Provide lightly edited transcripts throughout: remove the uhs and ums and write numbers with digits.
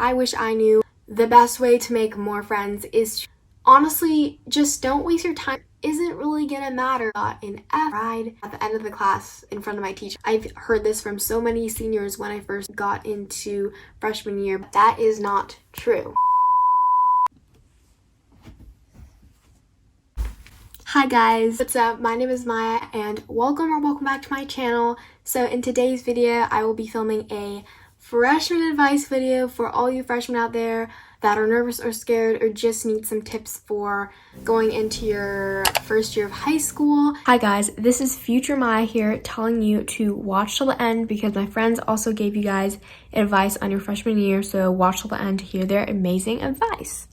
I wish I knew. The best way to make more friends is to, honestly, just don't waste your time. Isn't really gonna matter. Got in F ride at the end of the class in front of my teacher. I've heard this from so many seniors when I first got into freshman year, but that is not true. Hi guys, what's up? My name is Maya and welcome back to my channel. So in today's video, I will be filming a freshman advice video for all you freshmen out there that are nervous or scared or just need some tips for going into your first year of high school. Hi guys, this is future Maya here telling you to watch till the end because my friends also gave you guys advice on your freshman year, so watch till the end to hear their amazing advice.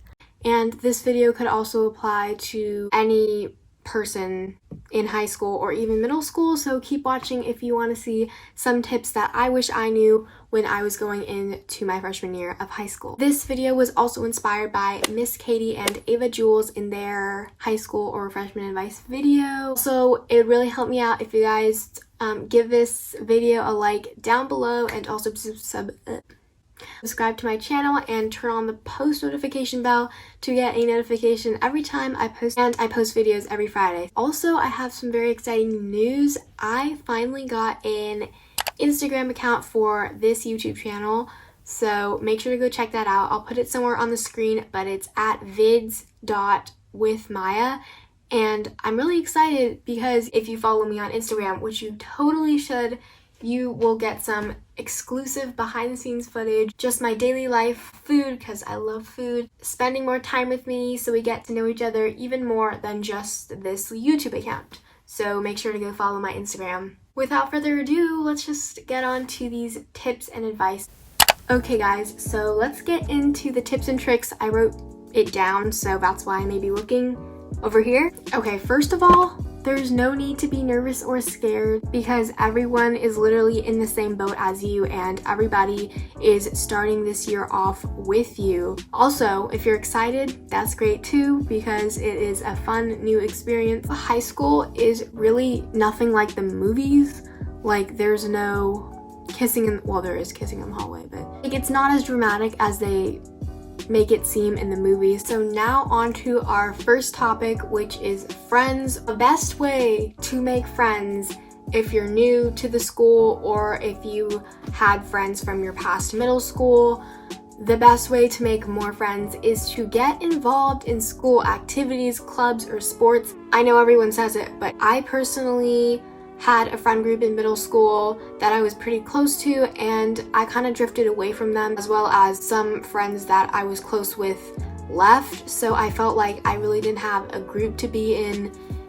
And this video could also apply to any person in high school or even middle school, so keep watching if you want to see some tips that I wish I knew when I was going into my freshman year of high school. This video was also inspired by Miss Katie and Ava Jules in their high school or freshman advice video, so it really helped me out if you guys give this video a like down below and also subscribe to my channel and turn on the post notification bell to get a notification every time I post, and I post videos every Friday. Also, I have some very exciting news. I finally got an Instagram account for this YouTube channel, so make sure to go check that out. I'll put it somewhere on the screen, but it's at vids.withmaya. And I'm really excited because if you follow me on Instagram, which you totally should, you will get some exclusive behind the scenes footage, just my daily life, food, because I love food, spending more time with me so we get to know each other even more than just this YouTube account. So make sure to go follow my Instagram. Without further ado, let's just get on to these tips and advice. Okay guys, so let's get into the tips and tricks. I wrote it down, so that's why I may be looking over here. Okay, first of all, there's no need to be nervous or scared because everyone is literally in the same boat as you and everybody is starting this year off with you. Also, if you're excited, that's great too because it is a fun new experience. High school is really nothing like the movies. Like there's no kissing in, well, there is kissing in the hallway, but like, it's not as dramatic as they make it seem in the movies. So now on to our first topic, which is friends. The best way to make friends if you're new to the school or if you had friends from your past middle school, the best way to make more friends is to get involved in school activities, clubs, or sports. I know everyone says it, but I personally had a friend group in middle school that I was pretty close to, and I kind of drifted away from them, as well as some friends that I was close with left. So I felt like I really didn't have a group to be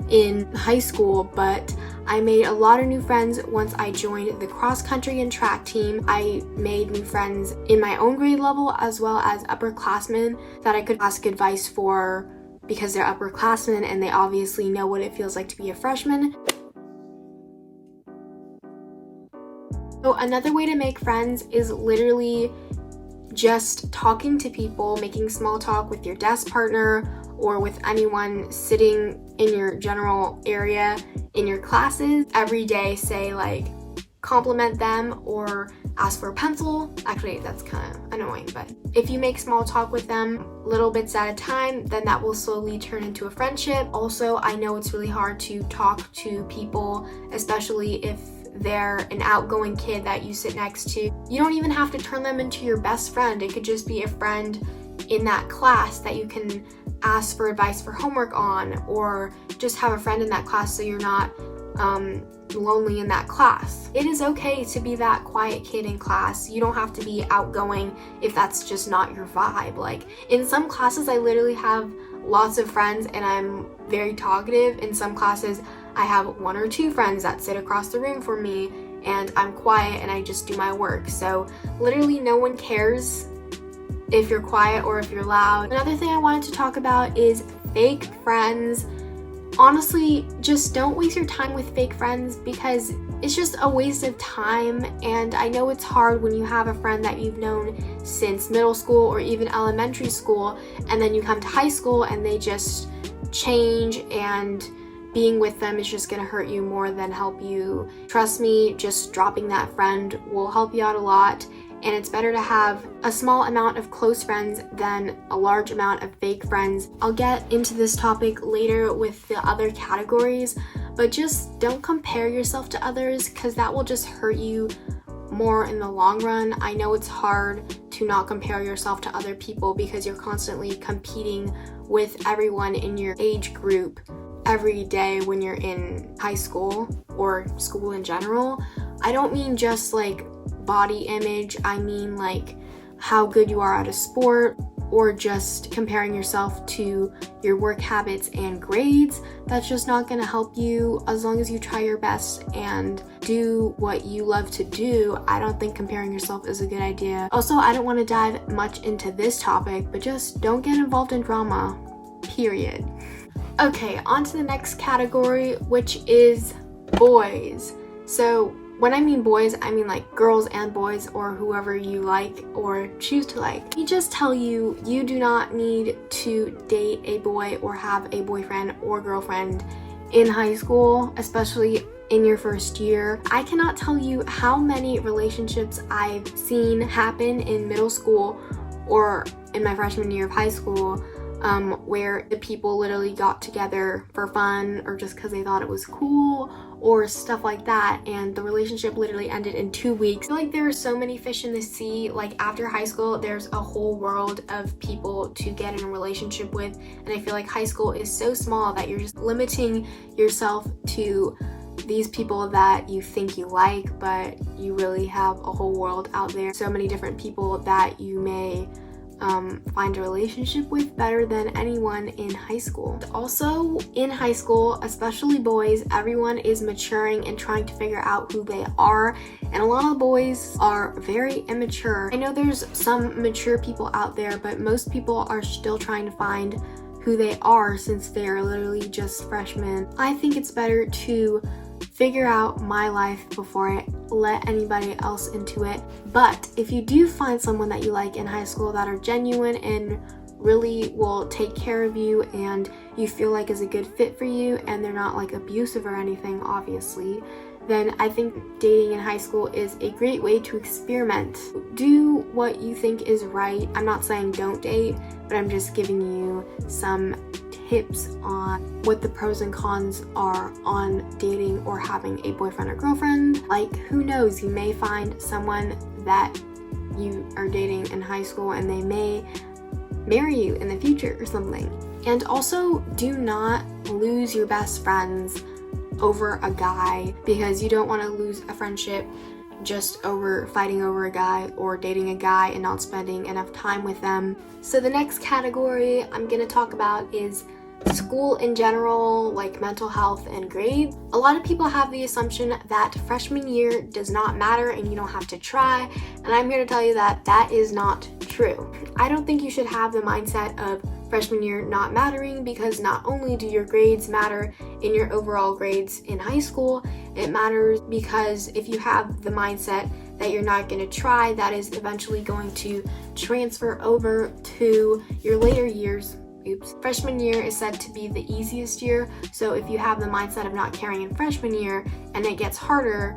in high school, but I made a lot of new friends once I joined the cross country and track team. I made new friends in my own grade level as well as upperclassmen that I could ask advice for because they're upperclassmen and they obviously know what it feels like to be a freshman. So another way to make friends is literally just talking to people, making small talk with your desk partner or with anyone sitting in your general area in your classes. Every day, say like compliment them or ask for a pencil. Actually, that's kind of annoying, but if you make small talk with them little bits at a time, then that will slowly turn into a friendship. Also, I know it's really hard to talk to people, especially if they're an outgoing kid that you sit next to. You don't even have to turn them into your best friend. It could just be a friend in that class that you can ask for advice for homework on, or just have a friend in that class so you're not lonely in that class. It is okay to be that quiet kid in class. You don't have to be outgoing if that's just not your vibe. Like in some classes, I literally have lots of friends and I'm very talkative. In some classes, I have one or two friends that sit across the room from me and I'm quiet and I just do my work. So literally no one cares if you're quiet or if you're loud. Another thing I wanted to talk about is fake friends. Honestly, just don't waste your time with fake friends because it's just a waste of time. And I know it's hard when you have a friend that you've known since middle school or even elementary school, and then you come to high school and they just change, and being with them is just gonna hurt you more than help you. Trust me, just dropping that friend will help you out a lot. and it's better to have a small amount of close friends than a large amount of fake friends. I'll get into this topic later with the other categories, but just don't compare yourself to others because that will just hurt you more in the long run. I know it's hard to not compare yourself to other people because you're constantly competing with everyone in your age group every day when you're in high school or school in general. I don't mean just like body image, I mean like how good you are at a sport, or just comparing yourself to your work habits and grades. That's just not going to help you. As long as you try your best and do what you love to do, I don't think comparing yourself is a good idea. Also, I don't want to dive much into this topic, but just don't get involved in drama, period. Okay, on to the next category, which is boys. So when I mean boys, I mean like girls and boys, or whoever you like or choose to like. Let me just tell you, you do not need to date a boy or have a boyfriend or girlfriend in high school, especially in your first year. I cannot tell you how many relationships I've seen happen in middle school or in my freshman year of high school, where the people literally got together for fun or just because they thought it was cool or stuff like that, and the relationship literally ended in 2 weeks. I feel like there are so many fish in the sea. Like after high school, there's a whole world of people to get in a relationship with, and I feel like high school is so small that you're just limiting yourself to these people that you think you like, but you really have a whole world out there. So many different people that you may find a relationship with better than anyone in high school. Also, in high school, especially boys, everyone is maturing and trying to figure out who they are, and a lot of boys are very immature. I know there's some mature people out there, but most people are still trying to find who they are since they are literally just freshmen. I think it's better to figure out my life before I let anybody else into it. But if you do find someone that you like in high school that are genuine and really will take care of you and you feel like is a good fit for you, and they're not like abusive or anything, obviously, then I think dating in high school is a great way to experiment. Do what you think is right. I'm not saying don't date, but I'm just giving you some tips on what the pros and cons are on dating or having a boyfriend or girlfriend. Like, who knows, you may find someone that you are dating in high school and they may marry you in the future or something. And also, do not lose your best friends over a guy, because you don't want to lose a friendship just over fighting over a guy or dating a guy and not spending enough time with them. So the next category I'm going to talk about is school in general, like mental health and grades. A lot of people have the assumption that freshman year does not matter and you don't have to try, and I'm here to tell you that that is not true. I don't think you should have the mindset of freshman year not mattering, because not only do your grades matter in your overall grades in high school, it matters because if you have the mindset that you're not going to try, that is eventually going to transfer over to your later years. Freshman year is said to be the easiest year, so if you have the mindset of not caring in freshman year and it gets harder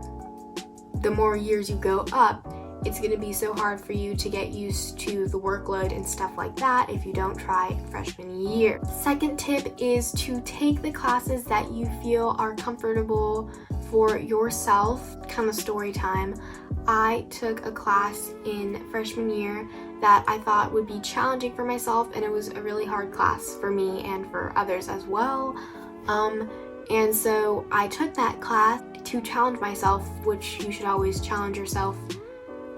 the more years you go up, it's going to be so hard for you to get used to the workload and stuff like that if you don't try freshman year. Second tip is to take the classes that you feel are comfortable for yourself. Kind of story time. I took a class in freshman year that I thought would be challenging for myself, and it was a really hard class for me and for others as well. And so I took that class to challenge myself, which you should always challenge yourself.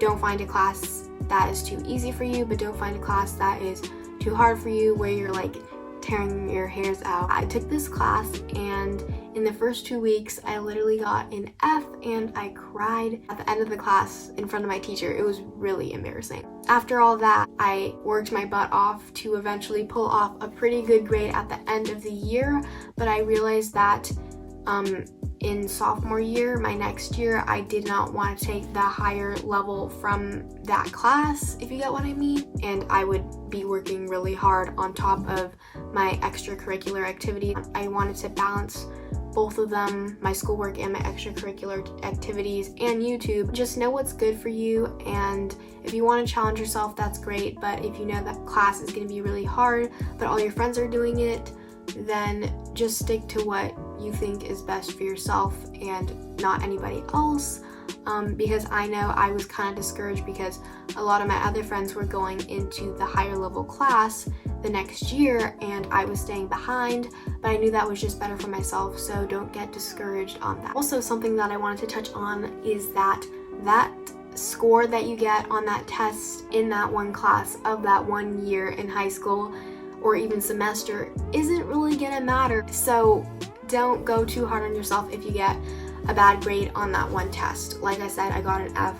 Don't find a class that is too easy for you, but don't find a class that is too hard for you where you're like tearing your hairs out. I took this class, and in the first 2 weeks I literally got an F, and I cried at the end of the class in front of my teacher. It was really embarrassing. After all that, I worked my butt off to eventually pull off a pretty good grade at the end of the year, but I realized that in sophomore year, my next year, I did not want to take the higher level from that class, if you get what I mean. And I would be working really hard on top of my extracurricular activity. I wanted to balance both of them, my schoolwork and my extracurricular activities, and YouTube. Just know what's good for you, and if you want to challenge yourself, that's great, but if you know that class is going to be really hard, but all your friends are doing it, then just stick to what you think is best for yourself and not anybody else. Because I know I was kind of discouraged because a lot of my other friends were going into the higher level class the next year and I was staying behind, but I knew that was just better for myself, so don't get discouraged on that. Also, something that I wanted to touch on is that score that you get on that test in that one class of that 1 year in high school or even semester isn't really gonna matter. So don't go too hard on yourself if you get a bad grade on that one test. Like I said, I got an F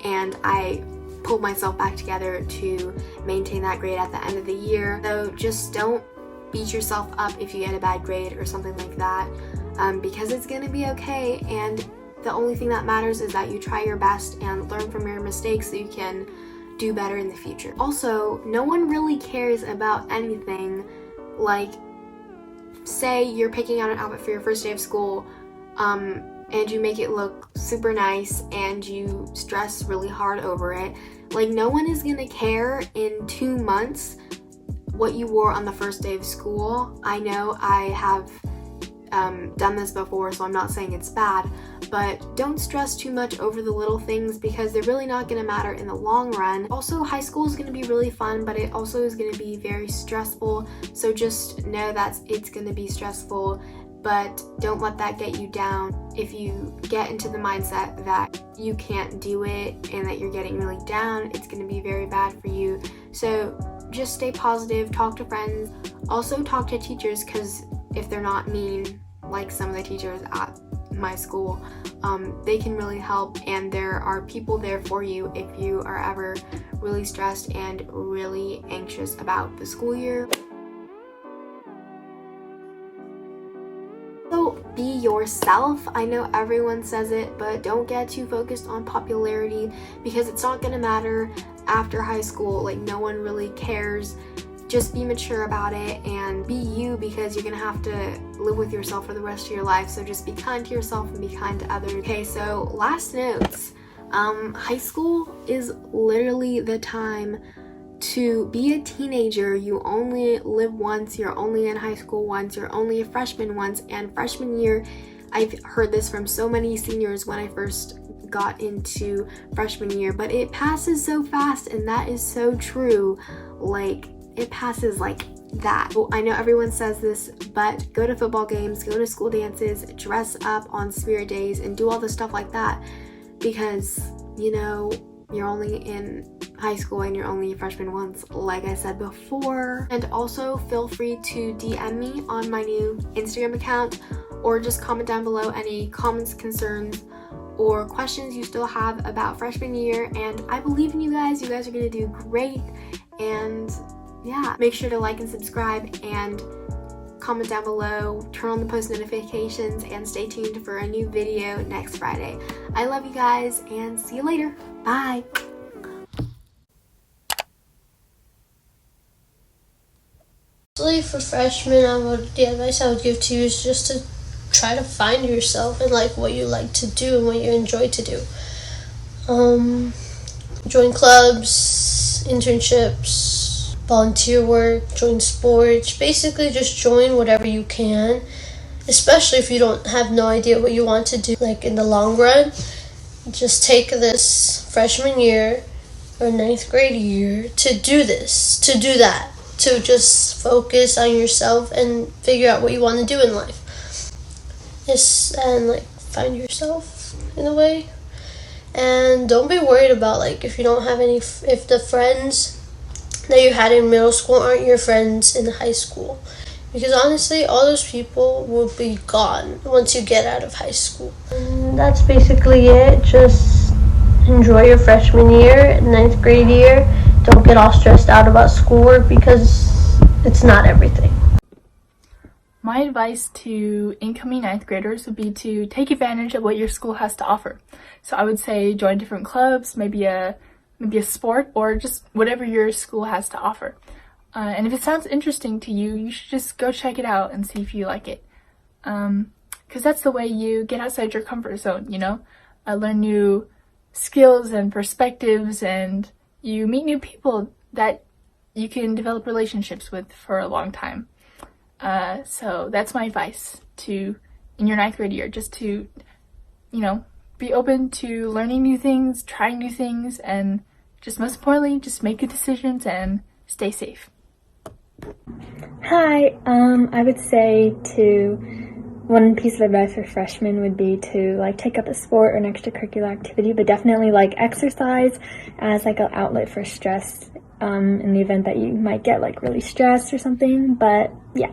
and I pulled myself back together to maintain that grade at the end of the year. So just don't beat yourself up if you get a bad grade or something like that, because it's gonna be okay, and the only thing that matters is that you try your best and learn from your mistakes so you can do better in the future. Also, no one really cares about anything. Like, say you're picking out an outfit for your first day of school, and you make it look super nice and you stress really hard over it. Like, no one is gonna care in 2 months what you wore on the first day of school. I know I have done this before, so I'm not saying it's bad, but don't stress too much over the little things because they're really not going to matter in the long run. Also, high school is going to be really fun, but it also is going to be very stressful, so just know that it's going to be stressful, but don't let that get you down. If you get into the mindset that you can't do it and that you're getting really down, it's going to be very bad for you. So just stay positive, talk to friends, also talk to teachers, because if they're not mean like some of the teachers at my school, they can really help, and there are people there for you if you are ever really stressed and really anxious about the school year. So be yourself. I know everyone says it, but don't get too focused on popularity because it's not gonna matter after high school. Like, no one really cares. Just be mature about it and be you, because you're gonna have to live with yourself for the rest of your life. So just be kind to yourself and be kind to others. Okay, so last notes. High school is literally the time to be a teenager. You only live once, you're only in high school once, you're only a freshman once, and freshman year, I've heard this from so many seniors when I first got into freshman year, but it passes so fast, and that is so true. Like, it passes like that. Well, I know everyone says this, but go to football games, go to school dances, dress up on spirit days, and do all the stuff like that, because, you know, you're only in high school and you're only a freshman once, like I said before. And also feel free to DM me on my new Instagram account, or just comment down below any comments, concerns, or questions you still have about freshman year. And I believe in you guys. You guys are gonna do great. And yeah, make sure to like and subscribe and comment down below, turn on the post notifications, and stay tuned for a new video next Friday. I love you guys, and see you later. Bye. For freshmen, the advice I would give to you is just to try to find yourself and like what you like to do and what you enjoy to do. Join clubs, internships, volunteer work, join sports. Basically just join whatever you can, especially if you don't have no idea what you want to do. Like, in the long run, just take this freshman year or ninth grade year to do this, to do that, to just focus on yourself and figure out what you want to do in life. And like find yourself in a way. And don't be worried about like if you don't have any, if the friends that you had in middle school aren't your friends in high school, because honestly all those people will be gone once you get out of high school. And that's basically it. Just enjoy your freshman year, ninth grade year. Don't get all stressed out about schoolwork because it's not everything. My advice to incoming ninth graders would be to take advantage of what your school has to offer. So I would say join different clubs, maybe a sport, or just whatever your school has to offer. And if it sounds interesting to you, you should just go check it out and see if you like it. because that's the way you get outside your comfort zone, you know? Learn new skills and perspectives, and you meet new people that you can develop relationships with for a long time. So that's my advice in your 9th grade year, just to, you know, be open to learning new things, trying new things, and just most importantly, just make good decisions and stay safe. Hi, I would say one piece of advice for freshmen would be to like take up a sport or an extracurricular activity, but definitely like exercise as like an outlet for stress in the event that you might get like really stressed or something. But yeah.